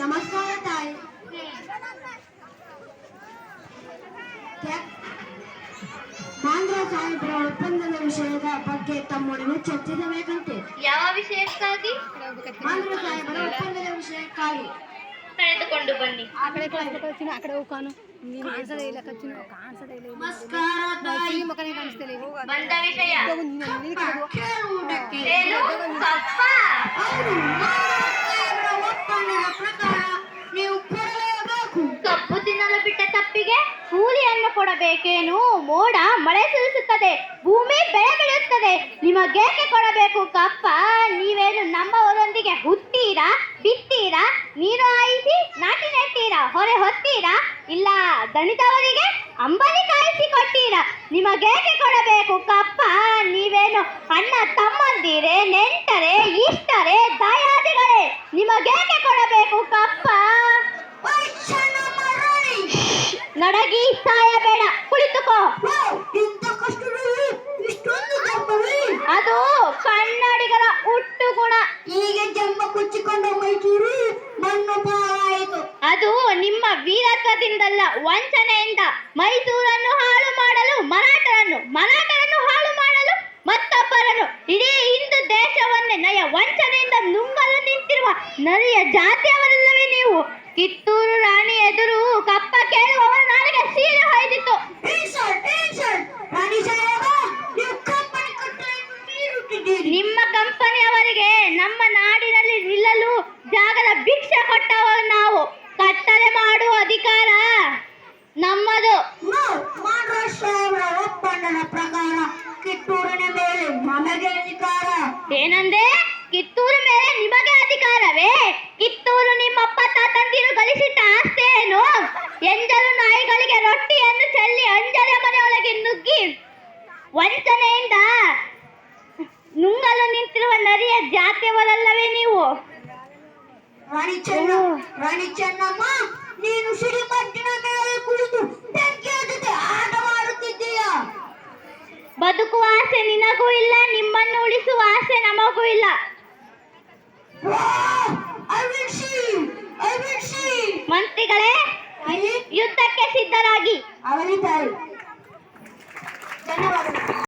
ನಮಸ್ಕಾರ ತಾಯಿ. ಮಾಂದ್ರ ಸಾಹೇಬ್ರ ಒಪ್ಪಂದದ ವಿಷಯದ ಬಗ್ಗೆ ತಮ್ಮೊಡನೆ ಚರ್ಚಿಸಬೇಕಂತೆ. ಯಾವ ವಿಷಯಕ್ಕಾಗಿ? ಮಾಂದ್ರ ಸಾಹೇಬರ ಒಪ್ಪಂದದ ವಿಷಯಕ್ಕಾಗಿ. ಕರೆದುಕೊಂಡು ಬನ್ನಿ. ನಮಸ್ಕಾರ ತಾಯಿ. ಬಂದ ವಿಷಯ ಕೇಳುವುದಕ್ಕೆ ಏನು? ಕಪ್ಪ. ಹೌದು, ಮಾಂದ್ರ ಸಾಹೇಬ್ರ ಒಪ್ಪಂದದ ಪ್ರಕಾರ ನೀವು ಕೊಡಲೇಬೇಕು. ಕಬ್ಬು ತಿನ್ನಲು ಬಿಟ್ಟ ತಪ್ಪಿಗೆ ಕೂಲಿಯನ್ನು ಕೊಡಬೇಕೇನು? ಮೋಡ ಮಳೆ ಸುರಿಸುತ್ತದೆ, ಭೂಮಿ ಬೆಳೆ ಬೆಳೆಯುತ್ತದೆ, ನಿಮಗೇಕೆ ಕೊಡಬೇಕು ಕಪ್ಪ? ನೀವೇನು ನಮ್ಮವರೊಂದಿಗೆ ಹುಟ್ಟೀರಾ, ಬಿತ್ತೀರಾ, ನೀರು ಹಾಯಿಸಿ ನಾಟಿ ನೆಟ್ಟೀರಾ, ಹೊರೆ ಹೊತ್ತೀರಾ? ಇಲ್ಲ ದಣಿದವರಿಗೆ ಅಂಬಲಿ ಕಾಯಿಸಿ ಕೊಟ್ಟೀರಾ? ನಿಮಗೇಕೆ ಕೊಡಬೇಕು ಕಪ್ಪ? ನೀವೇನು ಅಣ್ಣ ತಮ್ಮಂದಿರೇ, ನೆಂಟರೇ, ಇಷ್ಟರೇ, ದಾಯಾದಿಗಳೇ? ನಿಮಗೇಕೆ ಕೊಡಬೇಕು ಕಪ್ಪ? ನಡಗಿ ಸಾಯಬೇಡ, ಕುಳಿತುಕೋ. ಇಂಥ ಕಷ್ಟದಲ್ಲಿ ಇಷ್ಟೊಂದು ಜಂಬವೇ? ಅದು ಕನ್ನಡಿಗರ ಹುಟ್ಟು ಗುಣ. ಈಗ ಜಂಬ ಕೊಚ್ಚಿಕೊಂಡ ಮೈಸೂರು ಮಣ್ಣು ಪಾಲಾಯಿತು. ಅದು ನಿಮ್ಮ ವೀರತ್ವದಿಂದಲ್ಲ, ವಂಚನೆಯಿಂದ. ಮೈಸೂರನ್ನು ಹಾಳು ಮಾಡಲು ಮರಾಠರನ್ನು ಹಾಳು ಮಾಡಲು ಮತ್ತೊಬ್ಬರನ್ನು, ಇಡೀ ಹಿಂದೂ ದೇಶವನ್ನೇ ನಯ ವಂಚನೆಯಿಂದ ನುಂಗಲು ನಿಂತಿರುವ ನರಿಯ ಜಾತಿಯವರಲ್ಲವೇ ನೀವು? ಕಿತ್ತೂರು ರಾಣಿ ಎದುರು ಕಪ್ಪ ಕೇಳುವವರ ನಾಲಿಗೆ ಸೀರೆ ಹೊಯ್ದಿತ್ತು. ರಾಣಿ ಸಾಹೇಬ, ನೀವು ಕಂಪನಿ ಕಟ್ಟಲೆಯನ್ನು ಮೀರುತ್ತಿದ್ದೀರಿ. ನಿಮ್ಮ ಕಂಪನಿಯವರಿಗೆ ನಮ್ಮ ನಾಡಿನಲ್ಲಿ ನಿಲ್ಲಲು ಜಾಗದ ಭಿಕ್ಷೆ ಕೊಟ್ಟವರು ನಾವು. ಕಟ್ಟಲೆ ಮಾಡುವ ಅಧಿಕಾರ ನಮ್ಮದು. ಮಹಾರಾಷ್ಟ್ರ ಸಾಹೇಬರ ಒಪ್ಪಂದದ ಪ್ರಕಾರ ಕಿತ್ತೂರಿನ ಮೇಲೆ ನಮಗೆ ಅಧಿಕಾರ. ಏನಂದೆ? ಕಿತ್ತೂರು ಮೇಲೆ ನಿಮಗೆ ಅಧಿಕಾರವೇ? ಕಿತ್ತೂರು ನಿಮ್ಮಪ್ಪ ತಾತಂದಿರು ಗಳಿಸಿಟ್ಟ ಆಸ್ತಿ ಏನು? ಎಂಜಲು ನಾಯಿಗಳಿಗೆ ರೊಟ್ಟಿಯನ್ನು ಚೆಲ್ಲಿ ಅಂಜಲೆ ಮನೆಯೊಳಗೆ ನುಗ್ಗಿ ವಂಚನೆಯಿಂದ ನುಂಗಲು ನಿಂತಿರುವ ನರಿಯ ಜಾತಿಯವರಲ್ಲವೇ ನೀವು? ರಾಣಿ ಚೆನ್ನಮ್ಮ, ನೀನು ಸಿಡಿಮದ್ದಿನ ಮೇಲೆ ಕುಳಿತು ಬೆಂಕಿಯ ಜೊತೆ ಆಟವಾಡುತ್ತಿದ್ದೀಯಾ? ಬದುಕುವ ಆಸೆ ನಿನಗೂ ಇಲ್ಲ, ನಿಮ್ಮನ್ನು ಉಳಿಸುವ ಆಸೆ ನಮಗೂ ಇಲ್ಲ. ಮಂತ್ರಿಗಳೇ, ಯುದ್ಧಕ್ಕೆ ಸಿದ್ಧರಾಗಿ. ಅವರಿದ್ದಾರೆ. ಧನ್ಯವಾದಗಳು.